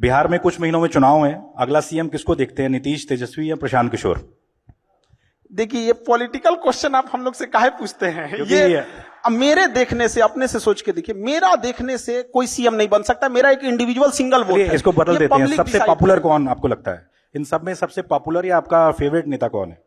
बिहार में कुछ महीनों में चुनाव है, अगला सीएम किसको देखते हैं, नीतीश, तेजस्वी या प्रशांत किशोर? देखिए, ये पॉलिटिकल क्वेश्चन आप हम लोग से काहे पूछते हैं? क्योंकि ये अब मेरे देखने से, अपने से सोच के देखिए, मेरा देखने से कोई सीएम नहीं बन सकता। मेरा एक इंडिविजुअल सिंगल वोट है। इसको बदल देते हैं, सबसे पॉपुलर है। कौन आपको लगता है इन सब में? सबसे पॉपुलर या आपका फेवरेट नेता कौन है?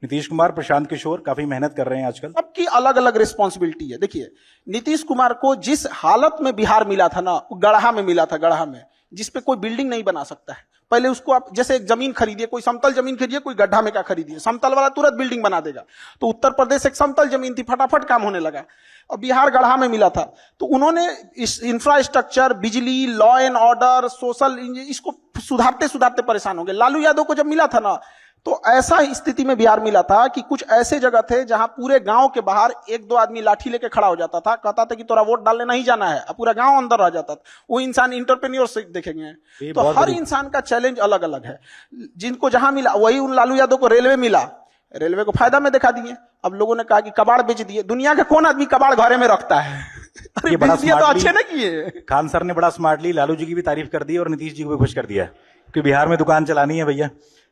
नीतीश कुमार, प्रशांत किशोर काफी मेहनत कर रहे हैं आजकल। सबकी अलग अलग रिस्पॉन्सिबिलिटी है। देखिए, नीतीश कुमार को जिस हालत में बिहार मिला था ना, गढ़ा में मिला था, गढ़ा में, जिसपे कोई बिल्डिंग नहीं बना सकता है। पहले उसको आप जैसे एक जमीन खरीदिए, कोई समतल जमीन खरीदिए, कोई गड्ढा में का खरीदिए, समतल वाला तुरंत बिल्डिंग बना देगा। तो उत्तर प्रदेश एक समतल जमीन थी, फटाफट काम होने लगा। और बिहार गढ़ा में मिला था, तो उन्होंने इस इंफ्रास्ट्रक्चर, बिजली, लॉ एंड ऑर्डर, सोशल, इसको सुधारते सुधारते परेशान हो गए। लालू यादव को जब मिला था ना, तो ऐसा स्थिति में बिहार मिला था कि कुछ ऐसे जगह थे जहां पूरे गांव के बाहर एक दो आदमी लाठी लेके खड़ा हो जाता था, कहता था कि तोरा वोट डालने नहीं जाना है, अब पूरा गांव अंदर रह जाता था। वो इंसान इंटरप्रेन्योरशिप देखेंगे। तो हर इंसान का चैलेंज अलग अलग है। जिनको जहां मिला, वही उन लालू यादव को रेलवे मिला, रेलवे को फायदा में दिखा दिए। अब लोगों ने कहा कि कबाड़ बेच दिए। दुनिया का कौन आदमी कबाड़ घरे में रखता है? ये बड़ा तो अच्छे ना किए। खान सर ने बड़ा स्मार्टली लालू जी की भी तारीफ कर दी और नीतीश जी को भी खुश कर दिया कि बिहार में दुकान चलानी है भैया।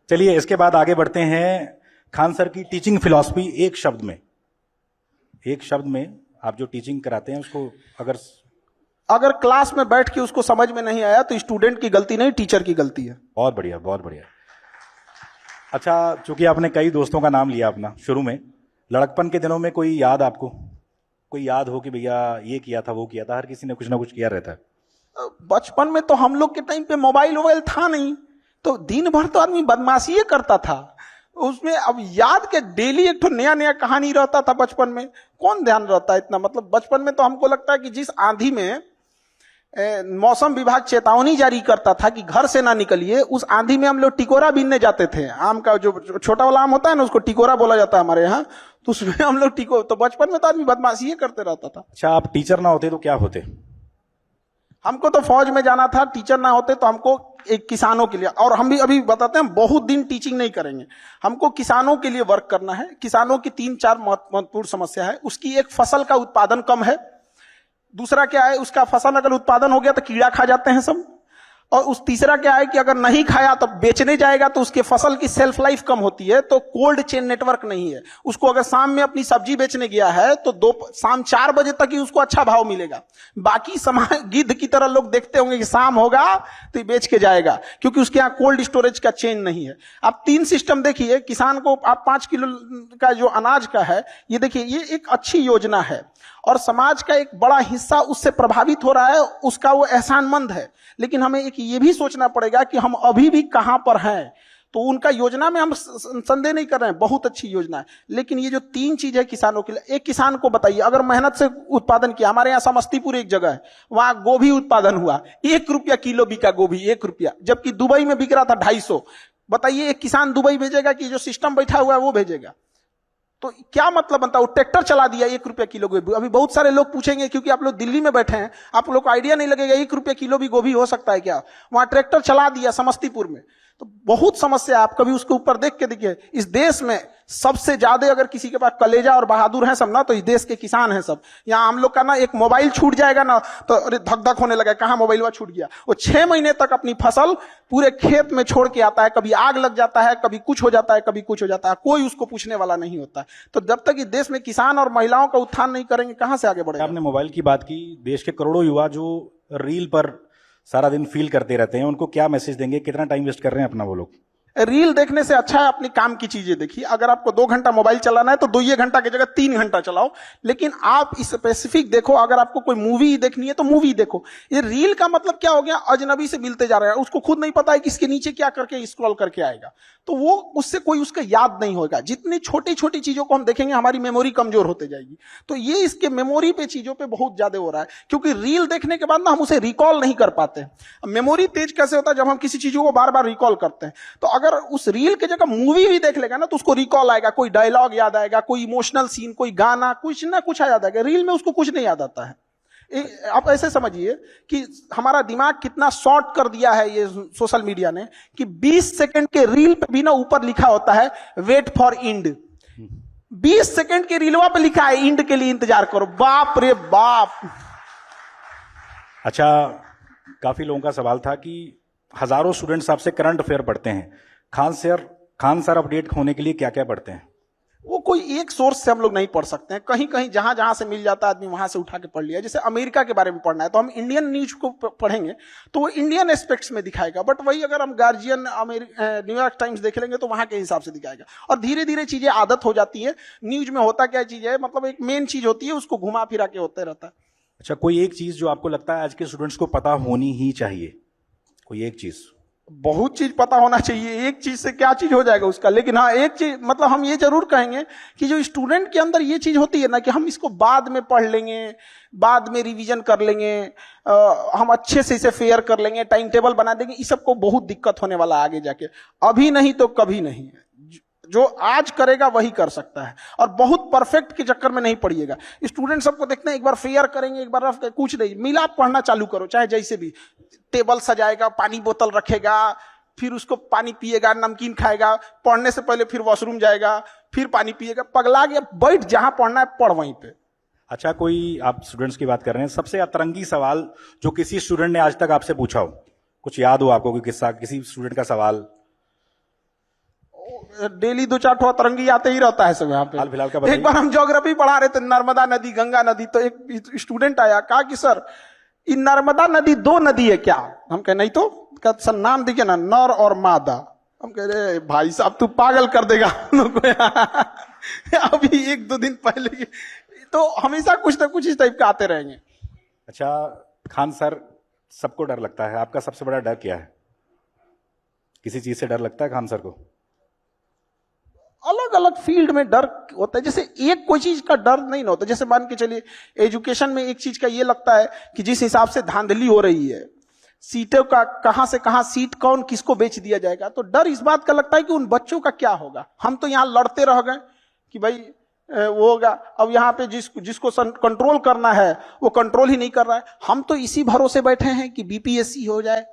चलिए, इसके बाद आगे बढ़ते हैं। खान सर की टीचिंग फिलॉसफी, एक शब्द में आप जो टीचिंग कराते हैं उसको अगर क्लास में बैठ के उसको समझ में नहीं आया तो स्टूडेंट की गलती नहीं, टीचर की गलती है। बहुत बढ़िया, बहुत बढ़िया। अच्छा, चूंकि आपने कई दोस्तों का नाम लिया अपना शुरू में, लड़कपन के दिनों में कोई याद आपको, कोई याद हो कि भैया ये किया था, वो किया था? हर किसी ने कुछ ना कुछ किया रहता है। बचपन में तो हम लोग के टाइम पे मोबाइल था नहीं, तो दिन भर तो आदमी बदमाशी करता था उसमें। अब याद के डेली एक तो नया नया कहानी रहता था बचपन में, कौन ध्यान रहता है इतना? मतलब बचपन में तो हमको लगता है कि जिस आंधी में मौसम विभाग चेतावनी जारी करता था कि घर से ना निकलिए, उस आंधी में हम लोग टिकोरा बीनने जाते थे। आम का जो छोटा वाला आम होता है ना, उसको टिकोरा बोला जाता है हमारे यहाँ, तो उसमें हम लोग तो बचपन में तो आदमी बदमाशी करते रहता था। अच्छा, आप टीचर ना होते तो क्या होते? हमको तो फौज में जाना था। टीचर ना होते तो हमको एक किसानों के लिए, और हम भी अभी बताते हैं, बहुत दिन टीचिंग नहीं करेंगे, हमको किसानों के लिए वर्क करना है। किसानों की 3-4 महत्वपूर्ण समस्या है। उसकी एक, फसल का उत्पादन कम है। दूसरा क्या है, उसका फसल अगर उत्पादन हो गया तो कीड़ा खा जाते हैं सब। और उस तीसरा क्या है कि अगर नहीं खाया तो बेचने जाएगा तो उसके फसल की सेल्फ लाइफ कम होती है, तो कोल्ड चेन नेटवर्क नहीं है। उसको अगर शाम में अपनी सब्जी बेचने गया है तो शाम 4 बजे तक ही उसको अच्छा भाव मिलेगा। बाकी समाज गिद्ध की तरह लोग देखते होंगे कि शाम होगा तो बेच के जाएगा, क्योंकि उसके यहाँ कोल्ड स्टोरेज का चेन नहीं है। आप 3 सिस्टम देखिए। किसान को आप 5 किलो का जो अनाज का है, ये देखिए, ये एक अच्छी योजना है और समाज का एक बड़ा हिस्सा उससे प्रभावित हो रहा है, उसका वो एहसानमंद है। लेकिन हमें एक ये भी सोचना पड़ेगा कि हम अभी भी कहां पर हैं। तो उनका योजना में हम संदेह नहीं कर रहे हैं, बहुत अच्छी योजना है। लेकिन ये जो 3 चीज है किसानों के लिए, एक किसान को बताइए, अगर मेहनत से उत्पादन किया, हमारे यहाँ समस्तीपुर एक जगह है, वहां गोभी उत्पादन हुआ, 1 रुपया किलो बिका गोभी, 1 रुपया, जबकि दुबई में बिक रहा था 250। बताइए, एक किसान दुबई भेजेगा कि जो सिस्टम बैठा हुआ है वो भेजेगा? तो क्या मतलब बनता है? वो ट्रैक्टर चला दिया, 1 रुपया किलो गोभी। अभी बहुत सारे लोग पूछेंगे, क्योंकि आप लोग दिल्ली में बैठे हैं, आप लोग को आइडिया नहीं लगेगा 1 रुपया किलो भी गोभी हो सकता है क्या? वहां ट्रैक्टर चला दिया समस्तीपुर में। तो बहुत समस्या है। आप कभी उसके ऊपर देख के देखिए, इस देश में सबसे ज्यादा अगर किसी के पास कलेजा और बहादुर है सब ना, तो इस देश के किसान हैं सब। यहाँ हम लोग का ना, एक मोबाइल छूट जाएगा ना तो अरे धक धक होने लगा, कहाँ मोबाइल हुआ छूट गया। वो 6 महीने तक अपनी फसल पूरे खेत में छोड़ के आता है, कभी आग लग जाता है, कभी कुछ हो जाता है, कभी कुछ हो जाता है, कोई उसको पूछने वाला नहीं होता है। तो जब तक इस देश में किसान और महिलाओं का उत्थान नहीं करेंगे, कहां से आगे बढ़ेगा? आपने मोबाइल की बात की। देश के करोड़ों युवा जो रील पर सारा दिन फील करते रहते हैं, उनको क्या मैसेज देंगे? कितना टाइम वेस्ट कर रहे हैं अपना वो लोग? रील देखने से अच्छा है अपनी काम की चीजें देखिए। अगर आपको 2 घंटा मोबाइल चलाना है तो 2 घंटा की जगह 3 घंटा चलाओ, लेकिन आप स्पेसिफिक देखो। अगर आपको कोई मूवी देखनी है तो मूवी देखो। ये रील का मतलब क्या हो गया? अजनबी से मिलते जा रहे हैं, उसको खुद नहीं पता है कि इसके नीचे क्या करके स्क्रॉल करके आएगा, तो वो उससे कोई उसका याद नहीं होगा। जितनी छोटी छोटी चीजों को हम देखेंगे, हमारी मेमोरी कमजोर होते जाएगी। तो ये इसके मेमोरी पे, चीजों पे बहुत ज्यादा हो रहा है, क्योंकि रील देखने के बाद ना हम उसे रिकॉल नहीं कर पाते। मेमोरी तेज कैसे होता है? जब हम किसी चीजों को बार बार रिकॉल करते हैं। तो अगर उस रील के जगह मूवी भी देख लेगा ना, तो उसको रिकॉल आएगा, कोई डायलॉग याद आएगा, कोई इमोशनल सीन, कोई गाना, कुछ ना कुछ याद आएगा। रील में उसको कुछ नहीं याद आता है। आप ऐसे समझिए कि हमारा दिमाग कितना शॉर्ट कर दिया है ये सोशल मीडिया ने, कि 20 सेकंड के रील पे भी ना ऊपर लिखा होता है वेट फॉर इंड। 20 सेकंड के रीलवा पे लिखा है इंड के लिए इंतजार करो। बाप रे बाप। अच्छा, काफी लोगों का सवाल था कि हजारों स्टूडेंट्स आपसे करंट अफेयर पढ़ते हैं, खान सर अपडेट होने के लिए क्या क्या पढ़ते हैं? वो कोई एक सोर्स से हम लोग नहीं पढ़ सकते हैं, कहीं कहीं जहां जहां से मिल जाता है आदमी वहां से उठा के पढ़ लिया। जैसे अमेरिका के बारे में पढ़ना है तो हम इंडियन न्यूज को पढ़ेंगे तो वो इंडियन एस्पेक्ट्स में दिखाएगा, बट वही अगर हम गार्जियन न्यूयॉर्क टाइम्स देख लेंगे तो वहां के हिसाब से दिखाएगा। और धीरे धीरे चीजें आदत हो जाती है। न्यूज में होता क्या चीज है, मतलब एक मेन चीज होती है, उसको घुमा फिरा के होते रहता है। अच्छा, कोई एक चीज जो आपको लगता है आज के स्टूडेंट्स को पता होनी ही चाहिए, कोई एक चीज? बहुत चीज पता होना चाहिए, एक चीज से क्या चीज हो जाएगा उसका, लेकिन हाँ एक चीज मतलब हम ये जरूर कहेंगे कि जो स्टूडेंट के अंदर ये चीज होती है ना कि हम इसको बाद में पढ़ लेंगे, बाद में रिवीजन कर लेंगे, हम अच्छे से इसे फेयर कर लेंगे, टाइम टेबल बना देंगे, इस सबको बहुत दिक्कत होने वाला आगे जाके। अभी नहीं तो कभी नहीं, जो आज करेगा वही कर सकता है। और बहुत परफेक्ट के चक्कर में नहीं पढ़िएगा। स्टूडेंट सबको देखते हैं एक बार फेयर करेंगे, एक बार रफ, कुछ नहीं, मिला पढ़ना चालू करो, चाहे जैसे भी। टेबल सजाएगा, पानी बोतल रखेगा, फिर उसको पानी पिएगा, नमकीन खाएगा, पढ़ने से पहले फिर वॉशरूम जाएगा, फिर पानी पिएगा, पगला गया, बैठ जहां पढ़ना है पढ़ वहीं पे। अच्छा, कोई आप स्टूडेंट्स की बात कर रहे हैं, सबसे अतरंगी सवाल जो किसी स्टूडेंट ने आज तक आपसे पूछा हो, कुछ याद हो आपको कोई किस्सा, किसी स्टूडेंट का सवाल? डेली 2-4 ठो अतरंगी आते ही रहता है सब यहाँ पे। हाल फिलहाल का बताइए। एक बार हम ज्योग्राफी पढ़ा रहे थे, नर्मदा नदी, गंगा नदी, तो एक स्टूडेंट आया, कहा कि सर ये नर्मदा नदी 2 नदी है क्या? हम कहे नहीं तो। कहते सर नाम देखिए ना, नर और मादा। हम कह रहे भाई साहब तू पागल कर देगा हम लोग को। अभी 1-2 दिन पहले तो हमेशा कुछ ना कुछ इस टाइप का आते रहेंगे। अच्छा, खान सर सबको डर लगता है, आपका सबसे बड़ा डर क्या है? किसी चीज से डर लगता है खान सर को? अलग अलग फील्ड में डर होता है, जैसे एक कोई चीज का डर नहीं ना होता। जैसे मान के चलिए एजुकेशन में एक चीज का ये लगता है कि जिस हिसाब से धांधली हो रही है, सीटों का कहां से कहां सीट कौन किसको बेच दिया जाएगा, तो डर इस बात का लगता है कि उन बच्चों का क्या होगा। हम तो यहां लड़ते रह गए कि भाई वो होगा, अब यहाँ पे जिसको कंट्रोल करना है वो कंट्रोल ही नहीं कर रहा है। हम तो इसी भरोसे बैठे हैं कि बीपीएससी हो जाए,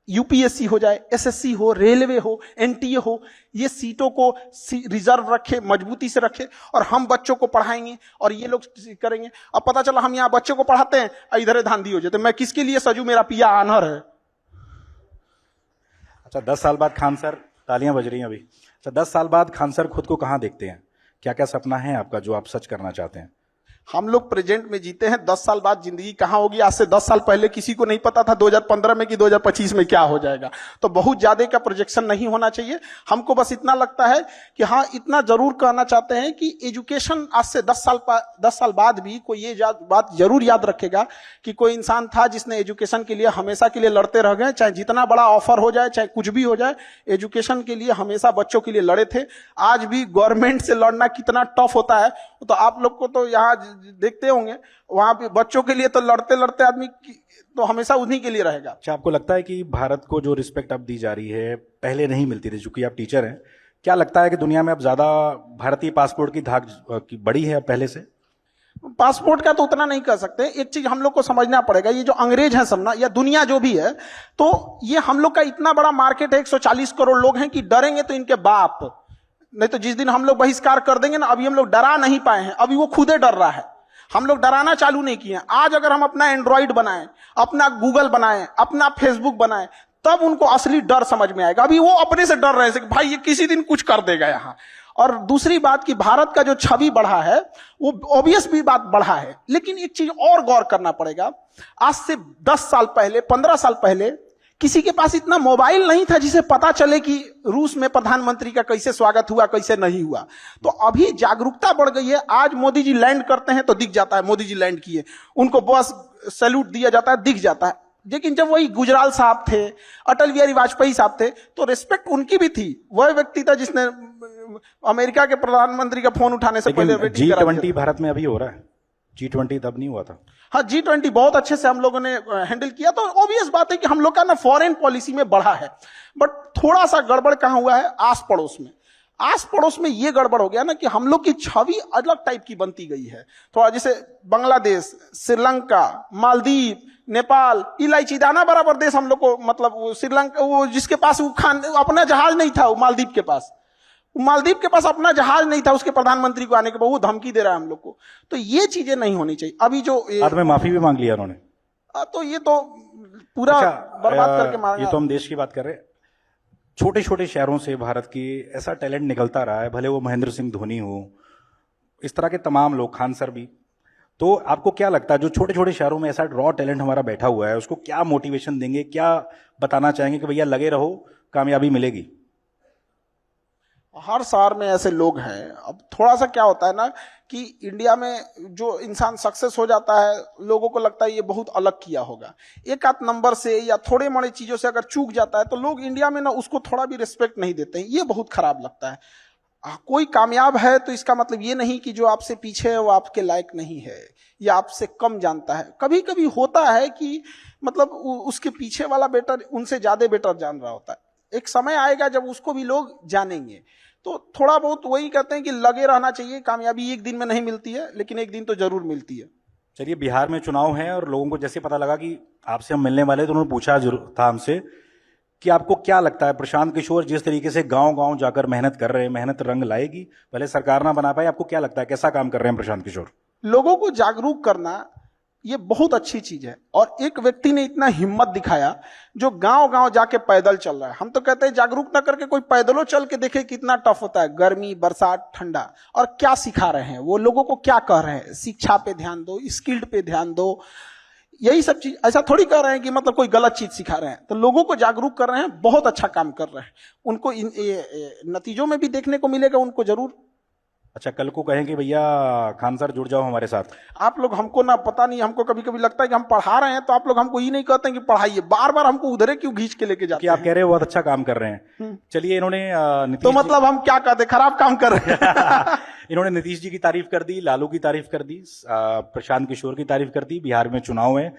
यूपीएससी हो जाए, एसएससी हो, रेलवे हो, एनटीए हो, ये सीटों को रिजर्व रखे, मजबूती से रखे, और हम बच्चों को पढ़ाएंगे और ये लोग करेंगे। अब पता चला हम यहाँ बच्चों को पढ़ाते हैं, इधर धांधी हो जाते, मैं किसके लिए सजू, मेरा पिया आनहर है। अच्छा, 10 साल बाद खान सर, तालियां बज रही हैं अभी। अच्छा, 10 साल बाद खान सर खुद को कहाँ देखते हैं? क्या क्या सपना है आपका जो आप सच करना चाहते हैं? हम लोग प्रेजेंट में जीते हैं, 10 साल बाद जिंदगी कहां होगी आज से 10 साल पहले किसी को नहीं पता था 2015 में कि 2025 में क्या हो जाएगा। तो बहुत ज्यादा का प्रोजेक्शन नहीं होना चाहिए। हमको बस इतना लगता है कि हाँ, इतना जरूर कहना चाहते हैं कि एजुकेशन आज से 10 साल बाद भी कोई ये बात जरूर याद रखेगा कि कोई इंसान था जिसने एजुकेशन के लिए हमेशा के लिए लड़ते रह गए, चाहे जितना बड़ा ऑफर हो जाए, चाहे कुछ भी हो जाए, एजुकेशन के लिए हमेशा बच्चों के लिए लड़े थे। आज भी गवर्नमेंट से लड़ना कितना टफ होता है तो आप लोग को तो यहाँ देखते होंगे, वहां पे बच्चों के लिए तो लड़ते लड़ते आदमी तो हमेशा उन्हीं के लिए रहेगा। अच्छा, आपको लगता है कि भारत को जो रिस्पेक्ट अब दी जा रही है पहले नहीं मिलती थी, चूंकि आप टीचर हैं, क्या लगता है कि दुनिया में अब ज्यादा भारतीय पासपोर्ट की धाक की बढ़ी है अब पहले से? पासपोर्ट का तो उतना नहीं कह सकते। एक चीज हम लोग को समझना पड़ेगा, ये जो अंग्रेज है सब ना, या दुनिया जो भी है, तो ये हम लोग का इतना बड़ा मार्केट है, 140 करोड़ लोग हैं कि डरेंगे तो इनके बाप। नहीं तो जिस दिन हम लोग बहिष्कार कर देंगे ना, अभी हम लोग डरा नहीं पाए हैं, अभी वो खुदे डर रहा है, हम लोग डराना चालू नहीं किए। आज अगर हम अपना एंड्रॉइड बनाएं, अपना गूगल बनाएं, अपना फेसबुक बनाएं, तब उनको असली डर समझ में आएगा। अभी वो अपने से डर रहे थे कि भाई ये किसी दिन कुछ कर देगा यहाँ। और दूसरी बात कि भारत का जो छवि बढ़ा है वो ऑब्वियस भी बात बढ़ा है, लेकिन एक चीज और गौर करना पड़ेगा। आज से 10 साल पहले, 15 साल पहले किसी के पास इतना मोबाइल नहीं था जिसे पता चले कि रूस में प्रधानमंत्री का कैसे स्वागत हुआ, कैसे नहीं हुआ। तो अभी जागरूकता बढ़ गई है। आज मोदी जी लैंड करते हैं तो दिख जाता है मोदी जी लैंड किए, उनको बस सैल्यूट दिया जाता है, दिख जाता है। लेकिन जब वही गुजराल साहब थे, अटल बिहारी वाजपेयी साहब थे, तो रिस्पेक्ट उनकी भी थी। वह व्यक्ति था जिसने अमेरिका के प्रधानमंत्री का फोन उठाने से पहले G20 भारत में अभी हो रहा है, G20 तब नहीं हुआ था। हाँ, G20 बहुत अच्छे से हम लोगों ने हैंडल किया। तो ऑब्वियस बात है कि हम लोग का ना फॉरेन पॉलिसी में बढ़ा है, बट थोड़ा सा गड़बड़ कहां हुआ है, आस पड़ोस में। आस पड़ोस में ये गड़बड़ हो गया ना कि हम लोग की छवि अलग टाइप की बनती गई है। थोड़ा जैसे बांग्लादेश, श्रीलंका, मालदीव, नेपाल, इलायची दाना बराबर देश हम लोग को, मतलब वो श्रीलंका, वो जिसके पास वो अपना जहाज नहीं था, वो मालदीव के पास अपना जहाज नहीं था, उसके प्रधानमंत्री को आने के बाद वो धमकी दे रहा है हम लोग को। तो ये चीजें नहीं होनी चाहिए। अभी जो बाद में माफी भी मांग लिया उन्होंने। तो ये तो पूरा बर्बाद करके ये मारेंगे। तो हम देश की बात कर रहे हैं, छोटे छोटे शहरों से भारत की ऐसा टैलेंट निकलता रहा है, भले वो महेंद्र सिंह धोनी हो, इस तरह के तमाम लोग, खान सर भी। तो आपको क्या लगता है जो छोटे छोटे शहरों में ऐसा रॉ टैलेंट हमारा बैठा हुआ है, उसको क्या मोटिवेशन देंगे, क्या बताना चाहेंगे कि भैया लगे रहो, कामयाबी मिलेगी? हर शहर में ऐसे लोग हैं। अब थोड़ा सा क्या होता है ना कि इंडिया में जो इंसान सक्सेस हो जाता है, लोगों को लगता है ये बहुत अलग किया होगा। एक आध नंबर से या थोड़े मोड़े चीजों से अगर चूक जाता है तो लोग इंडिया में ना उसको थोड़ा भी रिस्पेक्ट नहीं देते हैं। ये बहुत खराब लगता है। कोई कामयाब है तो इसका मतलब ये नहीं कि जो आपसे पीछे है वो आपके लायक नहीं है या आपसे कम जानता है। कभी कभी होता है कि मतलब उसके पीछे वाला बेटर उनसे ज्यादा बेटर जान रहा होता है। एक समय आएगा जब उसको भी लोग जानेंगे। तो थोड़ा बहुत वही कहते हैं कि लगे रहना चाहिए। कामयाबी एक दिन में नहीं मिलती है, लेकिन एक दिन तो जरूर मिलती है। चलिए, बिहार में चुनाव है और लोगों को जैसे पता लगा कि आपसे हम मिलने वाले, तो उन्होंने पूछा जरूर था हमसे कि आपको क्या लगता है प्रशांत किशोर जिस तरीके से गांव गांव जाकर मेहनत कर रहे हैं, मेहनत रंग लाएगी? भले सरकार ना बना पाए, आपको क्या लगता है कैसा काम कर रहे हैं प्रशांत किशोर? लोगों को जागरूक करना ये बहुत अच्छी चीज है। और एक व्यक्ति ने इतना हिम्मत दिखाया जो गांव गांव जाके पैदल चल रहा है। हम तो कहते हैं जागरूक ना करके कोई पैदलों चल के देखे कितना टफ होता है, गर्मी बरसात ठंडा। और क्या सिखा रहे हैं वो, लोगों को क्या कह रहे हैं, शिक्षा पे ध्यान दो, स्किल्ड पे ध्यान दो, यही सब चीज। ऐसा थोड़ी कर रहे हैं कि मतलब कोई गलत चीज सिखा रहे हैं। तो लोगों को जागरूक कर रहे हैं, बहुत अच्छा काम कर रहे हैं। उनको नतीजों में भी देखने को मिलेगा, उनको जरूर। अच्छा, कल को कहें कि भैया खान सर जुड़ जाओ हमारे साथ? आप लोग हमको ना, पता नहीं, हमको कभी कभी लगता है कि हम पढ़ा रहे हैं तो आप लोग हमको ये नहीं कहते हैं कि पढ़ाइए, बार बार हमको उधरे क्यों खींच के लेके जाते कि आप कह रहे हो बहुत अच्छा काम कर रहे हैं। चलिए, इन्होंने नीतीश तो मतलब हम क्या कहते, खराब काम कर रहे हैं। इन्होंने नीतीश जी की तारीफ कर दी, लालू की तारीफ कर दी, प्रशांत किशोर की तारीफ कर दी। बिहार में चुनाव है,